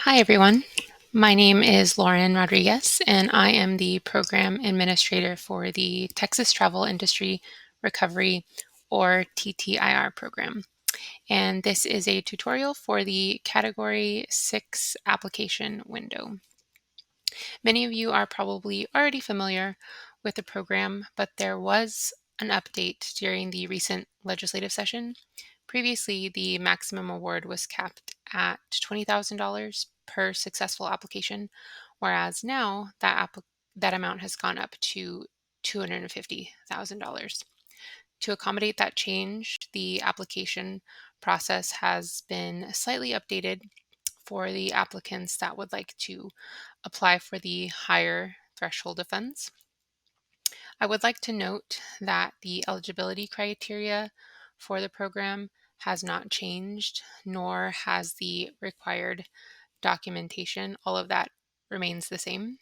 Hi, everyone. My name is Lauren Rodriguez, and I am the Program Administrator for the Texas Travel Industry Recovery, or TTIR program. And this is a tutorial for the Category 6 application window. Many of you are probably already familiar with the program, but there was an update during the recent legislative session. Previously, the maximum award was capped at $20,000 per successful application, whereas now that amount has gone up to $250,000. To accommodate that change, the application process has been slightly updated for the applicants that would like to apply for the higher threshold of funds. I would like to note that the eligibility criteria for the program has not changed, nor has the required documentation. All of that remains the same.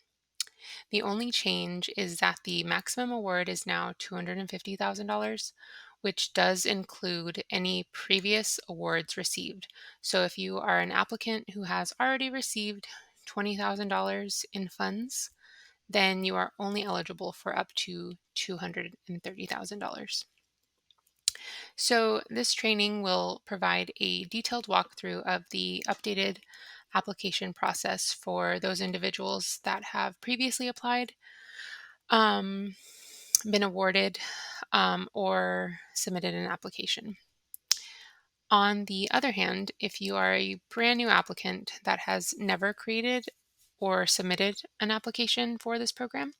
The only change is that the maximum award is now $250,000, which does include any previous awards received. So if you are an applicant who has already received $20,000 in funds, then you are only eligible for up to $230,000. So this training will provide a detailed walkthrough of the updated application process for those individuals that have previously applied, um, been awarded, or submitted an application. On the other hand, if you are a brand new applicant that has never created or submitted an application for this program,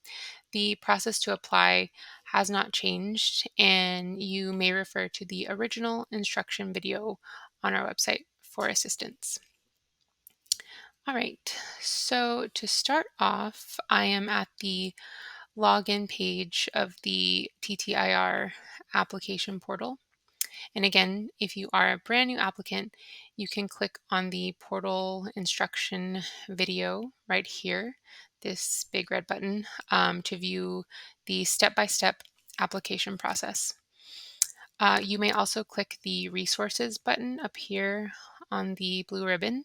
the process to apply has not changed, and you may refer to the original instruction video on our website for assistance. All right, so to start off, I am at the login page of the TTIR application portal. And again, if you are a brand new applicant, you can click on the portal instruction video right here, this big red button, to view the step-by-step application process. You may also click the resources button up here on the blue ribbon,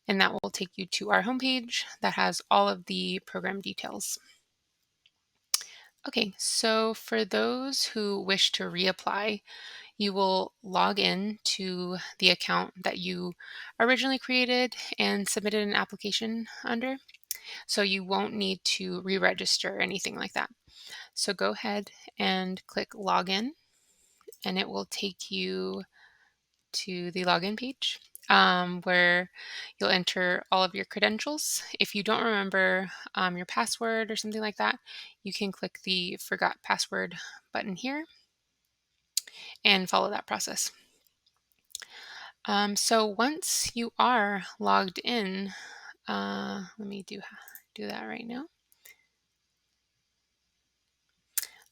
and that will take you to our homepage that has all of the program details. Okay, so for those who wish to reapply, you will log in to the account that you originally created and submitted an application under. So you won't need to re-register or anything like that. So go ahead and click login, and it will take you to the login page, where you'll enter all of your credentials. If you don't remember your password or something like that, you can click the forgot password button here and follow that process. So once you are logged in, let me do that right now.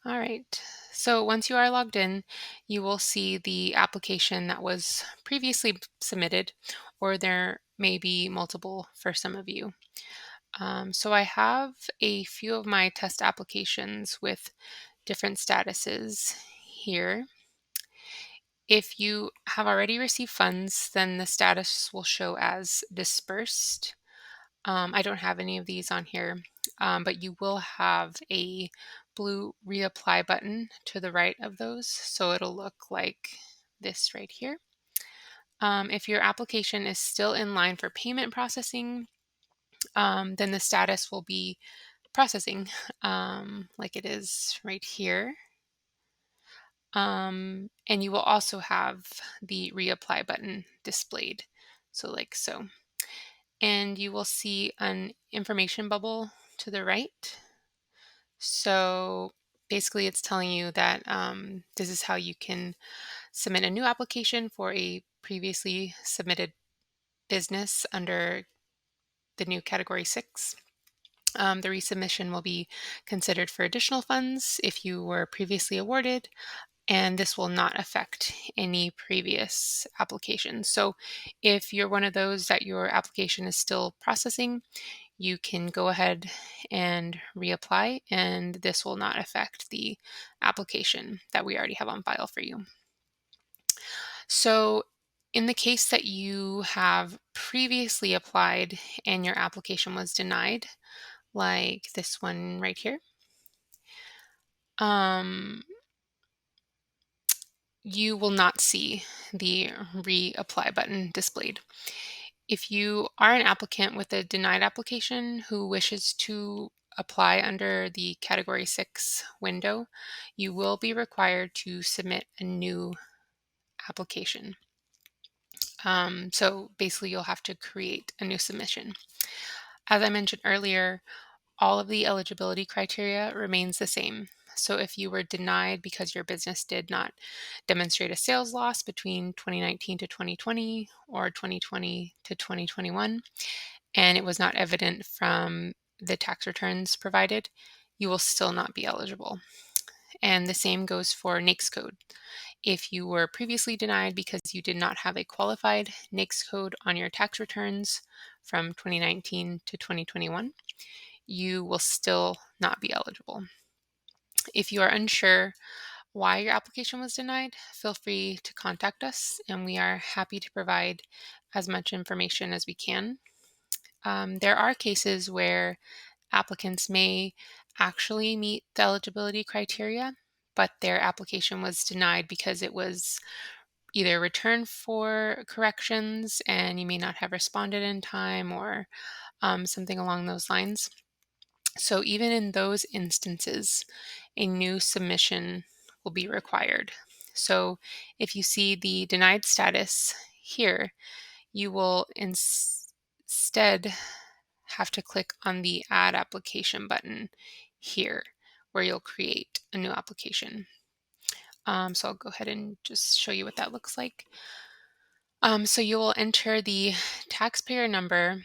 All right. So once you are logged in, you will see the application that was previously submitted, or there may be multiple for some of you. So I have a few of my test applications with different statuses here. If you have already received funds, then the status will show as dispersed. I don't have any of these on here, but you will have a blue reapply button to the right of those. So it'll look like this right here. If your application is still in line for payment processing, then the status will be processing, like it is right here. And you will also have the reapply button displayed. So like so. And you will see an information bubble to the right. So basically it's telling you that this is how you can submit a new application for a previously submitted business under the new Category 6. The resubmission will be considered for additional funds if you were previously awarded, and this will not affect any previous applications. So if you're one of those that your application is still processing, you can go ahead and reapply, and this will not affect the application that we already have on file for you. So In the case that you have previously applied and your application was denied, like this one right here, um, you will not see the reapply button displayed. If you are an applicant with a denied application who wishes to apply under the Category 6 window, you will be required to submit a new application. So basically, you'll have to create a new submission. As I mentioned earlier, all of the eligibility criteria remains the same. So if you were denied because your business did not demonstrate a sales loss between 2019 to 2020 or 2020 to 2021, and it was not evident from the tax returns provided, you will still not be eligible. And the same goes for NAICS code. If you were previously denied because you did not have a qualified NAICS code on your tax returns from 2019 to 2021, you will still not be eligible. If you are unsure why your application was denied, feel free to contact us, and we are happy to provide as much information as we can. There are cases where applicants may actually meet the eligibility criteria, but their application was denied because it was either returned for corrections and you may not have responded in time or something along those lines. So, even in those instances, a new submission will be required. So, if you see the denied status here, you will instead have to click on the Add Application button here, where you'll create a new application. So, I'll go ahead and just show you what that looks like. So, you will enter the taxpayer number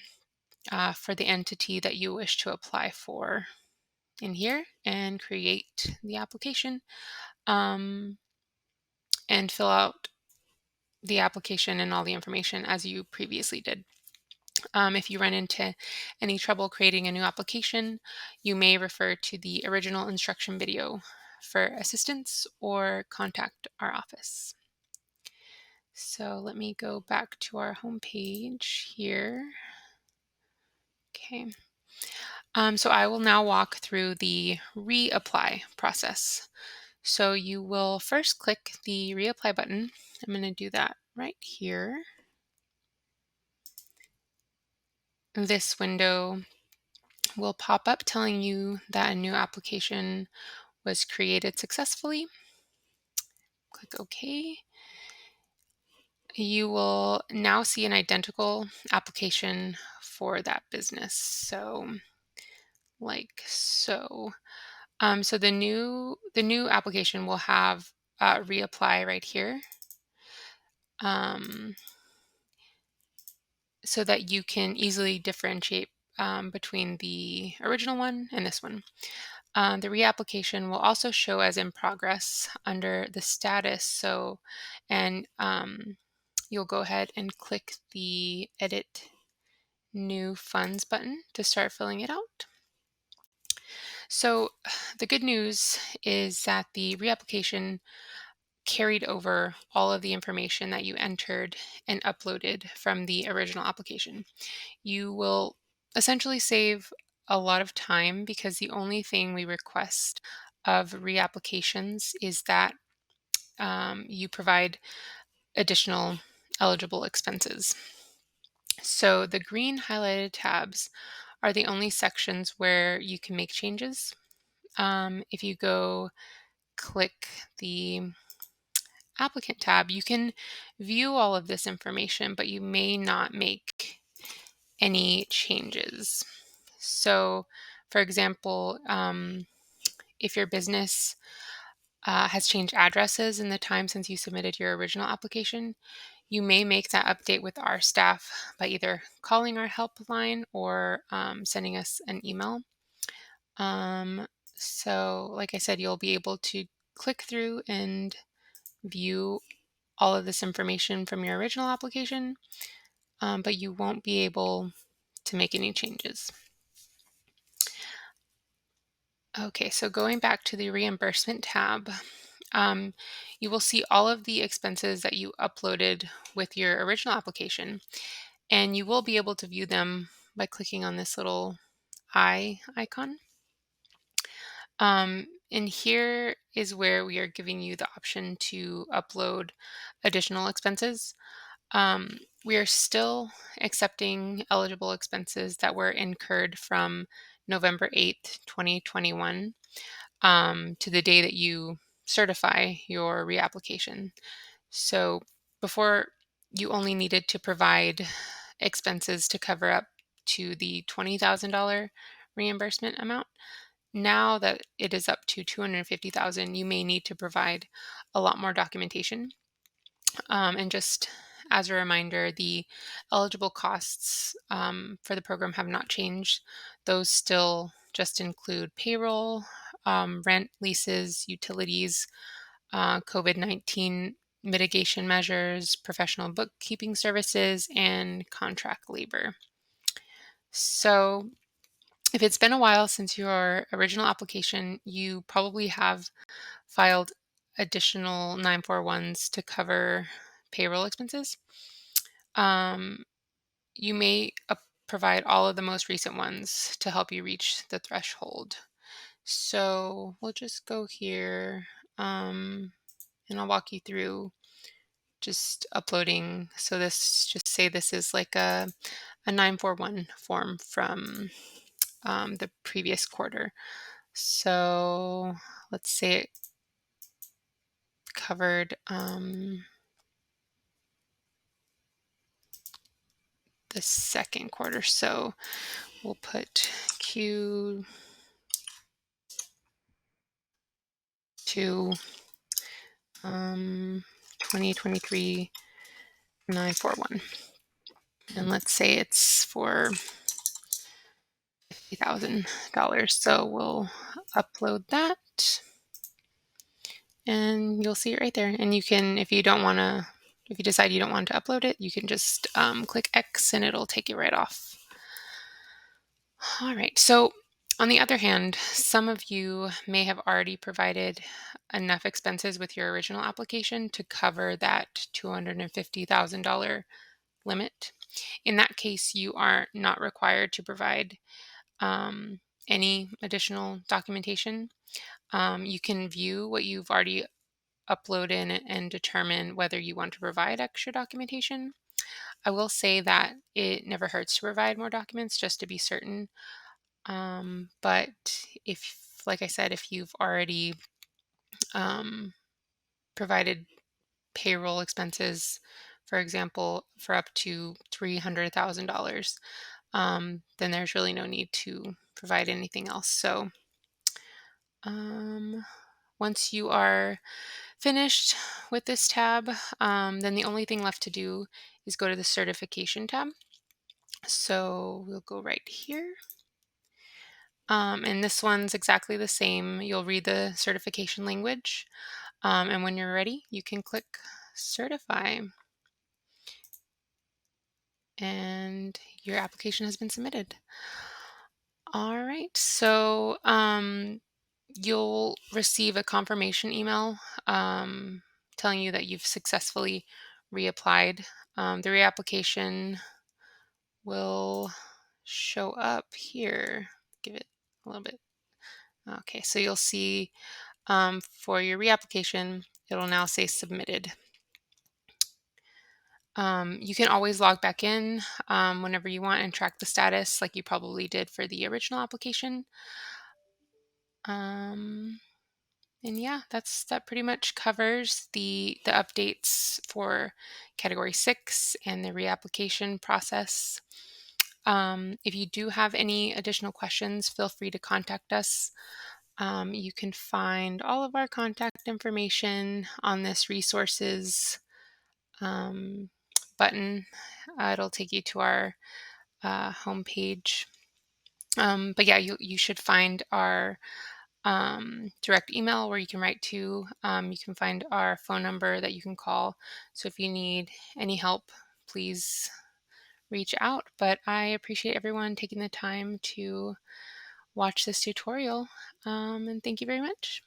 for the entity that you wish to apply for in here and create the application, um, and fill out the application and all the information as you previously did. If you run into any trouble creating a new application, you may refer to the original instruction video for assistance or contact our office. So let me go back to our home page here. Okay. So I will now walk through the reapply process. So you will first click the reapply button. I'm going to do that right here. This window will pop up telling you that a new application was created successfully. Click OK. You will now see an identical application for that business. So like so. So the new application will have reapply right here. So that you can easily differentiate between the original one and this one. The reapplication will also show as in progress under the status. So, and you'll go ahead and click the Edit New Funds button to start filling it out. So, the good news is that the reapplication carried over all of the information that you entered and uploaded from the original application. You will essentially save a lot of time because the only thing we request of reapplications is that you provide additional eligible expenses. So the green highlighted tabs are the only sections where you can make changes. If you go click the applicant tab, you can view all of this information, but you may not make any changes. So, for example, if your business has changed addresses in the time since you submitted your original application, you may make that update with our staff by either calling our helpline or sending us an email. So, like I said, you'll be able to click through and view all of this information from your original application, but you won't be able to make any changes. Okay, so going back to the reimbursement tab, um, you will see all of the expenses that you uploaded with your original application, and you will be able to view them by clicking on this little eye icon. And here is where we are giving you the option to upload additional expenses. We are still accepting eligible expenses that were incurred from November 8th, 2021, to the day that you certify your reapplication. So before, you only needed to provide expenses to cover up to the $20,000 reimbursement amount. Now that it is up to 250,000, you may need to provide a lot more documentation. And just as a reminder, the eligible costs for the program have not changed. Those still just include payroll, rent, leases, utilities, COVID-19 mitigation measures, professional bookkeeping services, and contract labor. So, if it's been a while since your original application, you probably have filed additional 941s to cover payroll expenses. Um, you may provide all of the most recent ones to help you reach the threshold. So we'll just go here, and I'll walk you through just uploading. So this, just say this is like a 941 form from the previous quarter. So let's say it covered the second quarter. So we'll put Q2 2023 941. And let's say it's for $50,000. So we'll upload that, and you'll see it right there. And you can, if you decide you don't want to upload it, you can just click X and it'll take you right off. All right. So on the other hand, some of you may have already provided enough expenses with your original application to cover that $250,000 limit. In that case, you are not required to provide um, any additional documentation. You can view what you've already uploaded and determine whether you want to provide extra documentation. I will say that it never hurts to provide more documents just to be certain. But if, like I said, if you've already um, provided payroll expenses, for example, for up to $300,000, then there's really no need to provide anything else. So once you are finished with this tab, then the only thing left to do is go to the certification tab. So we'll go right here. And this one's exactly the same. You'll read the certification language. And when you're ready, you can click certify. And your application has been submitted. All right. So you'll receive a confirmation email telling you that you've successfully reapplied. The reapplication will show up here. Give it a little bit. Okay, so you'll see for your reapplication, it'll now say submitted. You can always log back in whenever you want and track the status like you probably did for the original application. And yeah, that pretty much covers the updates for Category 6 and the reapplication process. If you do have any additional questions, feel free to contact us. You can find all of our contact information on this resources button. It'll take you to our homepage. But yeah, you should find our direct email where you can write to. You can find our phone number that you can call. So if you need any help, please reach out. But I appreciate everyone taking the time to watch this tutorial. And thank you very much.